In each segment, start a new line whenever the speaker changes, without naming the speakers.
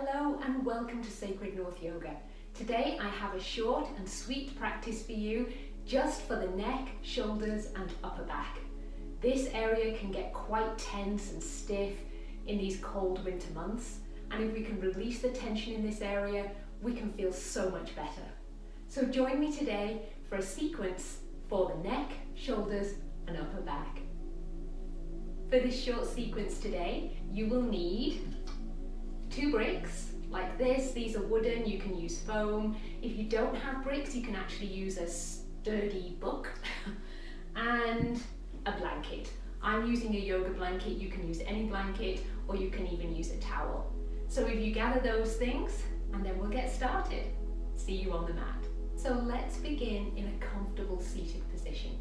Hello and welcome to Sacred North Yoga. Today I have a short and sweet practice for you just for the neck, shoulders and upper back. This area can get quite tense and stiff in these cold winter months, and if we can release the tension in this area, we can feel so much better. So join me today for a sequence for the neck, shoulders and upper back. For this short sequence today, you will need 2 bricks like this. These are wooden, you can use foam. If you don't have bricks, you can actually use a sturdy book and a blanket. I'm using a yoga blanket. You can use any blanket or you can even use a towel. So if you gather those things, and then we'll get started. See you on the mat. So let's begin in a comfortable seated position.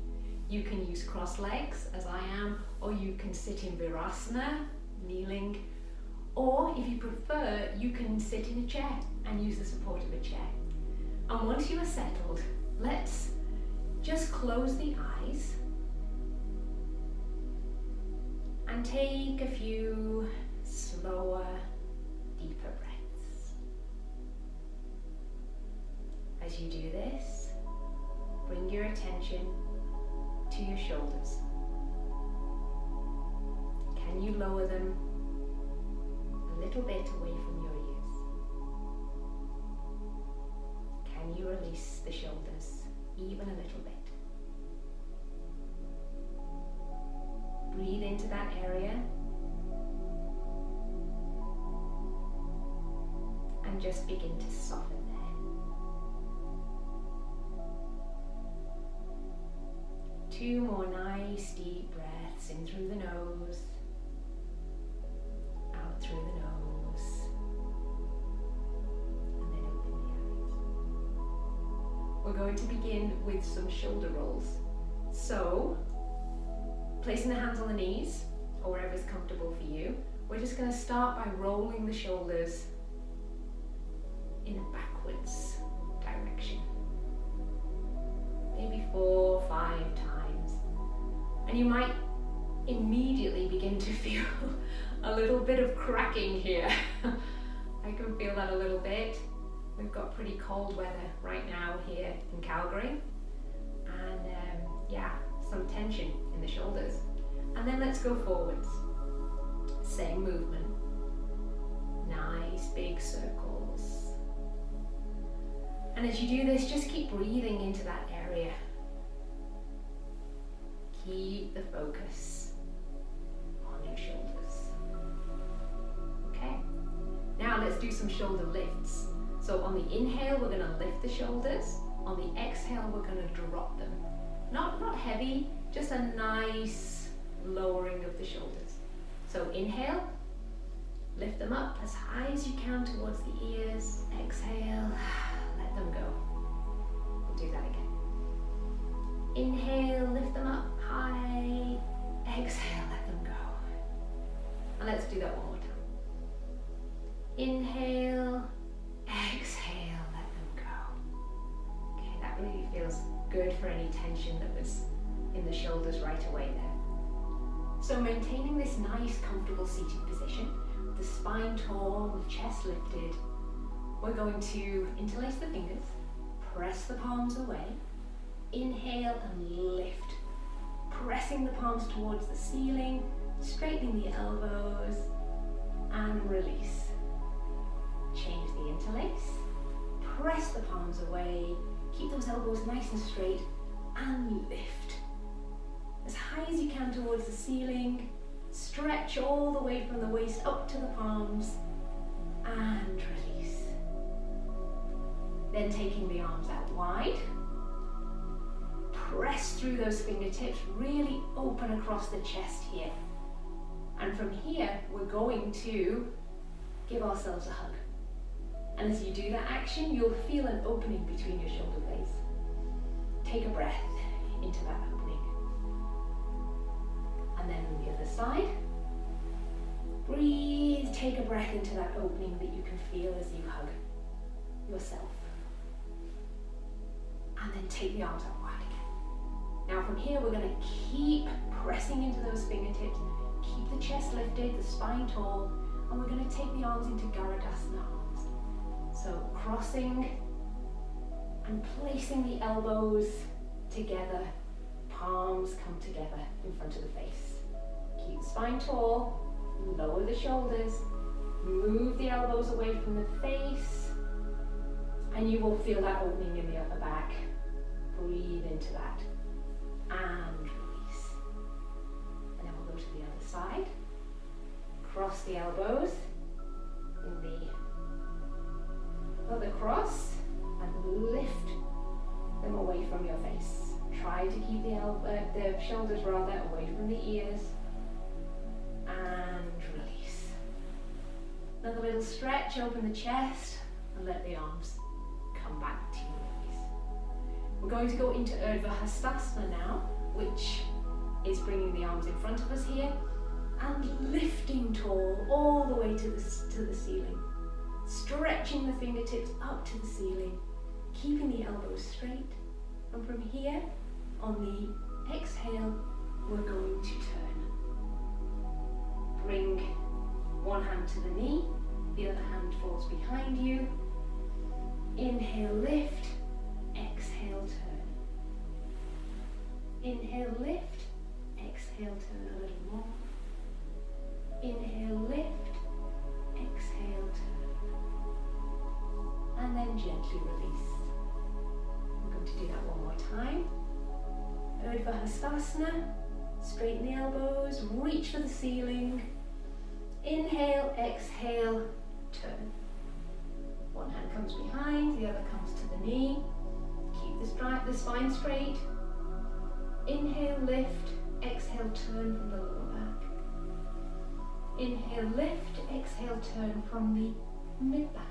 You can use cross legs as I am, or you can sit in Virasana, kneeling. Or if you prefer, you can sit in a chair and use the support of a chair. And once you are settled, let's just close the eyes and take a few slower, deeper breaths. As you do this, bring your attention to your shoulders. Can you lower them a little bit away from your ears? Can you release the shoulders even a little bit? Breathe into that area and just begin to soften there. Two more nice deep breaths in through the nose, out through the nose, and then open the eyes. We're going to begin with some shoulder rolls. So, placing the hands on the knees, or wherever is comfortable for you, we're just going to start by rolling the shoulders in a backwards direction. Maybe 4 or 5 times. And you might immediately begin to feel a little bit of cracking here. I can feel that a little bit. We've got pretty cold weather right now here in Calgary. And some tension in the shoulders. And then let's go forwards. Same movement. Nice big circles. And as you do this, just keep breathing into that area. Keep the focus on your shoulders. Okay, now let's do some shoulder lifts. So on the inhale, we're going to lift the shoulders. On the exhale, we're going to drop them. Not heavy, just a nice lowering of the shoulders. So inhale, lift them up as high as you can towards the ears. Exhale, let them go. We'll do that again. Inhale, lift them up high. Exhale, let them go. And let's do that one more time. Inhale, exhale, let them go. Okay, that really feels good for any tension that was in the shoulders right away there. So maintaining this nice, comfortable seated position, with the spine tall, with chest lifted, we're going to interlace the fingers, press the palms away, inhale and lift, pressing the palms towards the ceiling, straightening the elbows, and release. Change the interlace, press the palms away, keep those elbows nice and straight, and lift. As high as you can towards the ceiling, stretch all the way from the waist up to the palms, and release. Then taking the arms out wide, press through those fingertips, really open across the chest here. And from here, we're going to give ourselves a hug. And as you do that action, you'll feel an opening between your shoulder blades. Take a breath into that opening. And then on the other side, breathe, take a breath into that opening that you can feel as you hug yourself. And then take the arms out wide again. Now from here, we're going to keep pressing into those fingertips, keep the chest lifted, the spine tall, and we're going to take the arms into Garudasana. crossing and placing the elbows together, palms come together in front of the face. Keep the spine tall, lower the shoulders, move the elbows away from the face, and you will feel that opening in the upper back. Breathe into that and release. And then we'll go to the other side. Cross the elbows in the other cross and lift them away from your face. Try to keep the shoulders rather away from the ears and release. Another little stretch, open the chest and let the arms come back to your knees. We're going to go into Urdhva Hastasana now, which is bringing the arms in front of us here and lifting tall all the way to the ceiling. Stretching the fingertips up to the ceiling, keeping the elbows straight. And from here, on the exhale, we're going to turn. Bring one hand to the knee, the other hand falls behind you. Inhale, lift, exhale, turn. Inhale, lift, exhale, turn a little more. Inhale, lift, exhale, turn. And then gently release. I'm going to do that one more time. Urdhva Hastasana, straighten the elbows, reach for the ceiling. Inhale, exhale, turn. One hand comes behind, the other comes to the knee. Keep the spine straight. Inhale, lift, exhale, turn from the lower back. Inhale, lift, exhale, turn from the mid back.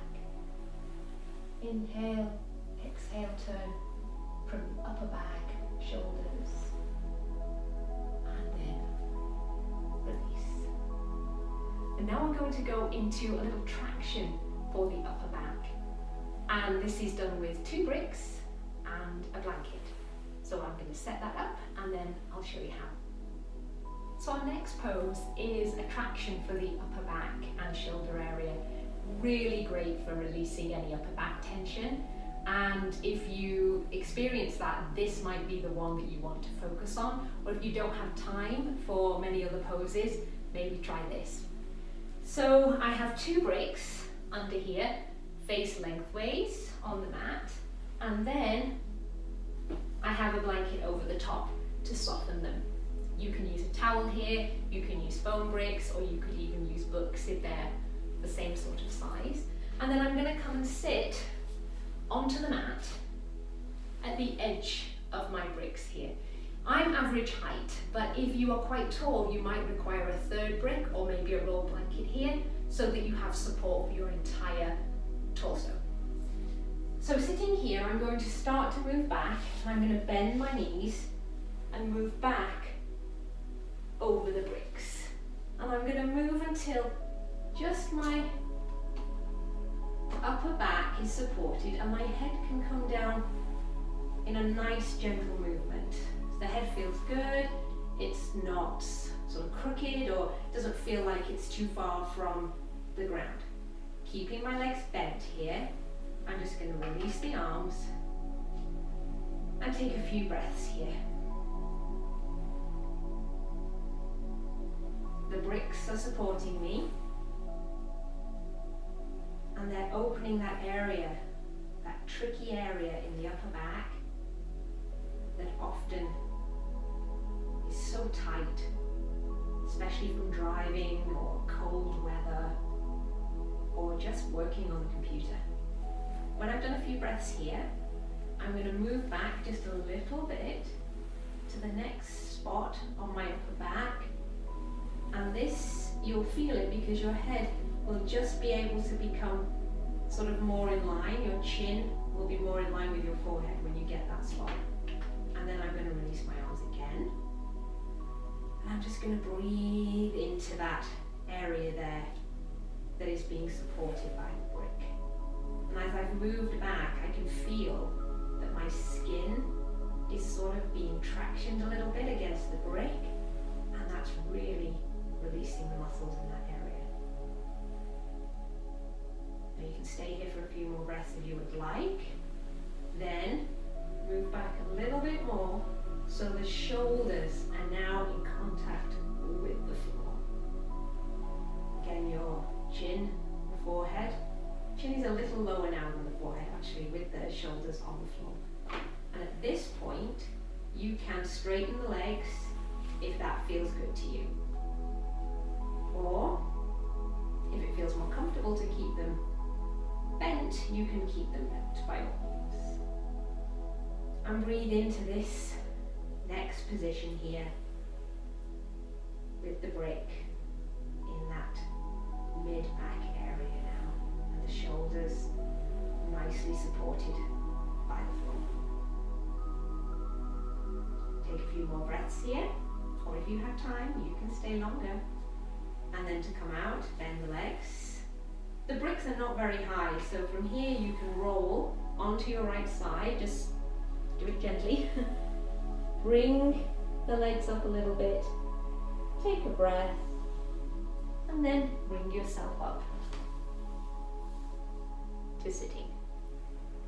Inhale, exhale, turn from the upper back, shoulders, and then release. And now we're going to go into a little traction for the upper back. And this is done with 2 bricks and a blanket. So I'm going to set that up and then I'll show you how. So our next pose is a traction for the upper back and shoulder area. Really great for releasing any upper back tension, and if you experience that, this might be the one that you want to focus on. Or if you don't have time for many other poses, maybe try this. So I have 2 bricks under here, face lengthways on the mat, and then I have a blanket over the top to soften them. You can use a towel here, you can use foam bricks, or you could even use books if they're the same sort of size. And then I'm going to come and sit onto the mat at the edge of my bricks here. I'm average height, but if you are quite tall, you might require a 3rd brick or maybe a roll blanket here so that you have support for your entire torso. So sitting here, I'm going to start to move back, and I'm going to bend my knees and move back over the bricks. And I'm going to move until just my upper back is supported and my head can come down in a nice gentle movement. So the head feels good, it's not sort of crooked or doesn't feel like it's too far from the ground. Keeping my legs bent here, I'm just going to release the arms and take a few breaths here. The bricks are supporting me, and they're opening that area, that tricky area in the upper back that often is so tight, especially from driving or cold weather or just working on the computer. When I've done a few breaths here, I'm going to move back just a little bit to the next spot on my upper back, and this, you'll feel it because your head will just be able to become sort of more in line. Your chin will be more in line with your forehead when you get that spot. And then I'm going to release my arms again. And I'm just going to breathe into that area there that is being supported by the brick. And as I've moved back, I can feel that my skin is sort of being tractioned a little bit against the brick, and that's really releasing the muscles in that area. Now you can stay here for a few more breaths if you would like. Then move back a little bit more so the shoulders are now in contact with the floor. Again, your chin, the forehead. Chin is a little lower now than the forehead actually, with the shoulders on the floor. And at this point, you can straighten the legs if that feels good to you. Or if it feels more comfortable to keep them bent, you can keep them bent by all means. And breathe into this next position here with the brick in that mid-back area now, and the shoulders nicely supported by the floor. Take a few more breaths here, or if you have time, you can stay longer. And then to come out, bend the legs. The bricks are not very high, so from here you can roll onto your right side, just do it gently. Bring the legs up a little bit, take a breath, and then bring yourself up to sitting.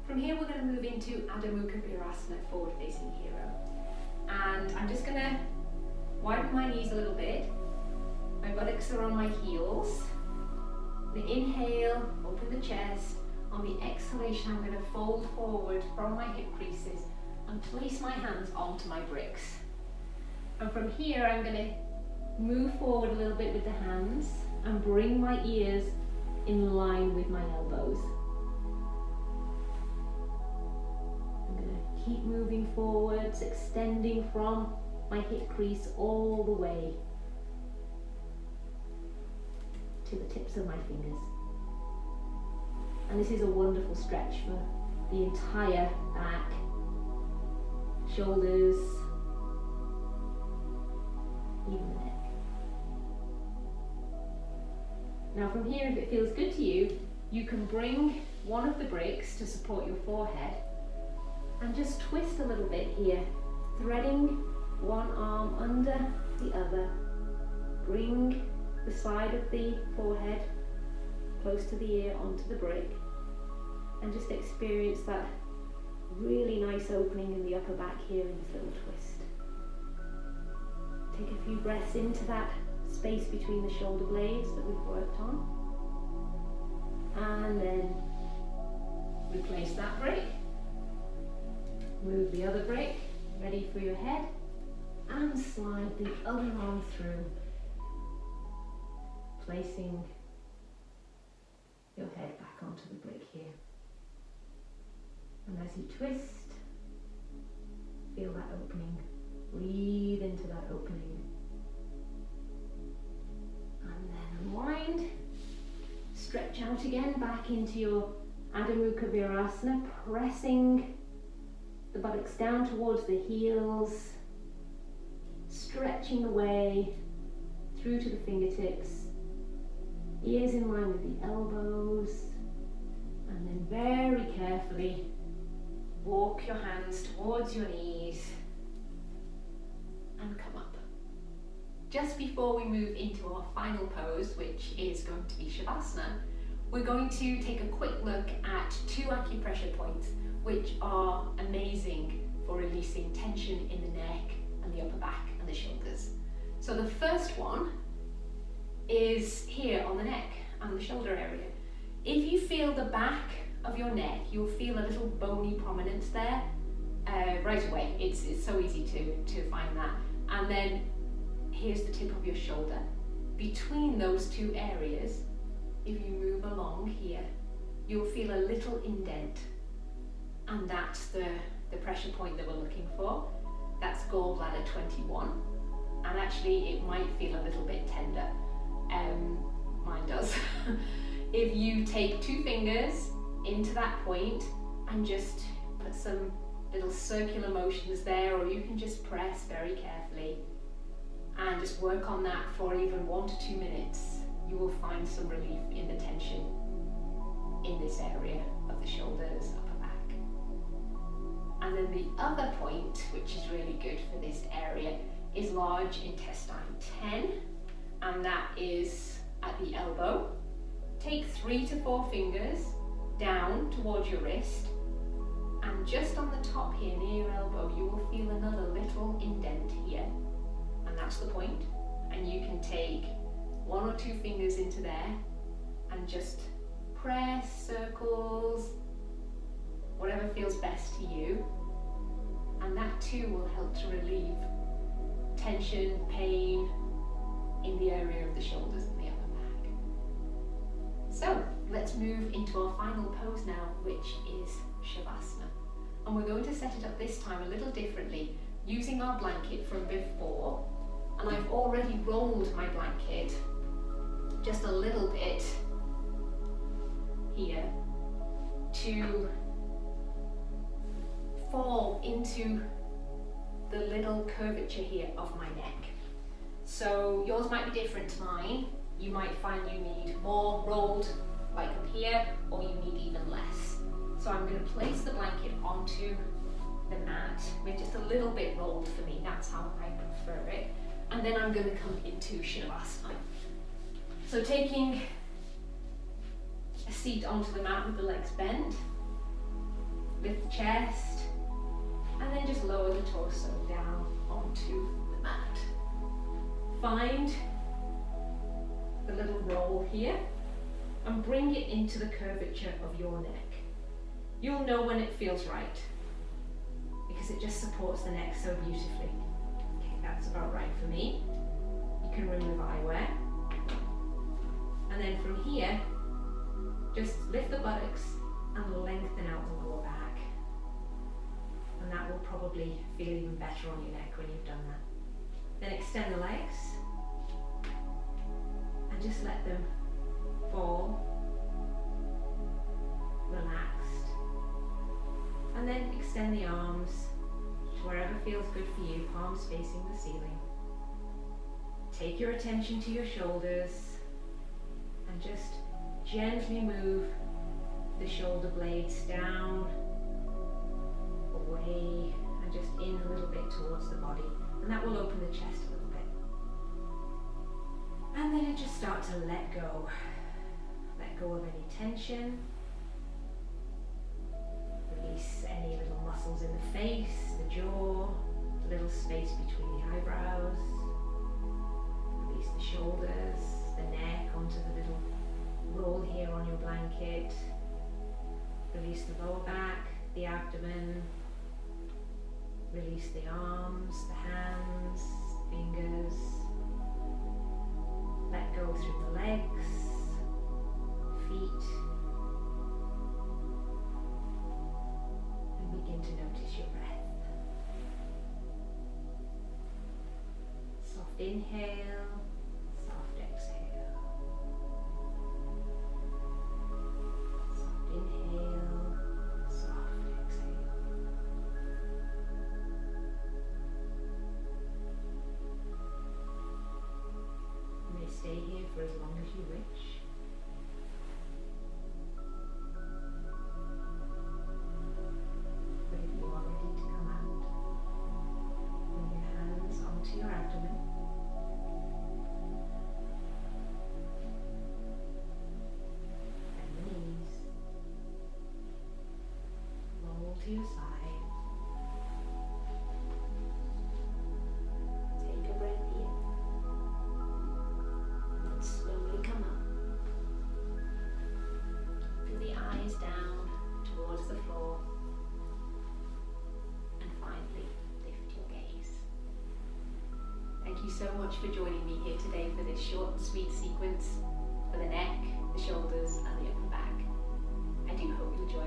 From here we're going to move into Adho Mukha Virasana, forward facing hero. And I'm just going to widen my knees a little bit. My buttocks are on my heels. The inhale, open the chest. On the exhalation, I'm going to fold forward from my hip creases and place my hands onto my bricks. And from here, I'm going to move forward a little bit with the hands and bring my ears in line with my elbows. I'm going to keep moving forwards, extending from my hip crease all the way to the tips of my fingers. And this is a wonderful stretch for the entire back, shoulders, even the neck. Now from here, if it feels good to you, you can bring one of the bricks to support your forehead and just twist a little bit here, threading one arm under the other. Bring the side of the forehead close to the ear onto the brick, and just experience that really nice opening in the upper back here in this little twist. Take a few breaths into that space between the shoulder blades that we've worked on, and then replace that brick. Move the other brick, ready for your head, and slide the other arm through, placing your head back onto the brick here. And as you twist, feel that opening. Breathe into that opening. And then unwind. Stretch out again back into your Adho Mukha Virasana, pressing the buttocks down towards the heels, stretching away through to the fingertips, ears in line with the elbows, and then very carefully walk your hands towards your knees and come up. Just before we move into our final pose, which is going to be Shavasana, we're going to take a quick look at 2 acupressure points which are amazing for releasing tension in the neck and the upper back and the shoulders. So the first one is here on the neck and the shoulder area. If you feel the back of your neck, you'll feel a little bony prominence there right away. It's so easy to find that. And then here's the tip of your shoulder. Between those 2 areas, if you move along here, you'll feel a little indent, and that's the pressure point that we're looking for. That's gallbladder 21, and actually it might feel a little bit tender. Mine does. If you take 2 fingers into that point and just put some little circular motions there, or you can just press very carefully and just work on that for even 1 to 2 minutes, you will find some relief in the tension in this area of the shoulders, upper back. And then the other point, which is really good for this area, is large intestine 10, and that is at the elbow. Take 3 to 4 fingers down towards your wrist, and just on the top here near your elbow you will feel another little indent here, and that's the point. And you can take 1 or 2 fingers into there and just press circles, whatever feels best to you, and that too will help to relieve tension, pain in the area of the shoulders and the upper back. So let's move into our final pose now, which is Shavasana. And we're going to set it up this time a little differently, using our blanket from before. And I've already rolled my blanket just a little bit here to fall into the little curvature here of my neck. So yours might be different to mine. You might find you need more rolled, like up here, or you need even less. So I'm going to place the blanket onto the mat with just a little bit rolled for me. That's how I prefer it. And then I'm going to come into Shavasana. So taking a seat onto the mat with the legs bent, lift the chest, and then just lower the torso down onto the mat. Find the little roll here and bring it into the curvature of your neck. You'll know when it feels right because it just supports the neck so beautifully. Okay, that's about right for me. You can remove eyewear. And then from here, just lift the buttocks and lengthen out the lower back. And that will probably feel even better on your neck when you've done that. Then extend the legs and just let them fall, relaxed. And then extend the arms to wherever feels good for you, palms facing the ceiling. Take your attention to your shoulders and just gently move the shoulder blades down, away, and just in a little bit towards the body. And that will open the chest a little bit. And then just start to let go. Let go of any tension. Release any little muscles in the face, the jaw, a little space between the eyebrows. Release the shoulders, the neck onto the little roll here on your blanket. Release the lower back, the abdomen. Release the arms, the hands, fingers. Let go through the legs, feet. And begin to notice your breath. Soft inhale, soft exhale. Soft inhale, soft exhale. You may stay here for as long as you wish. But if you are ready to come out, bring your hands onto your abdomen. Bend the knees. Roll to your side. Take a breath in. And then slowly come up. Feel the eyes down towards the floor. And finally, lift your gaze. Thank you so much for joining me here today for this short and sweet sequence for the neck, the shoulders, and the upper back. I do hope you enjoy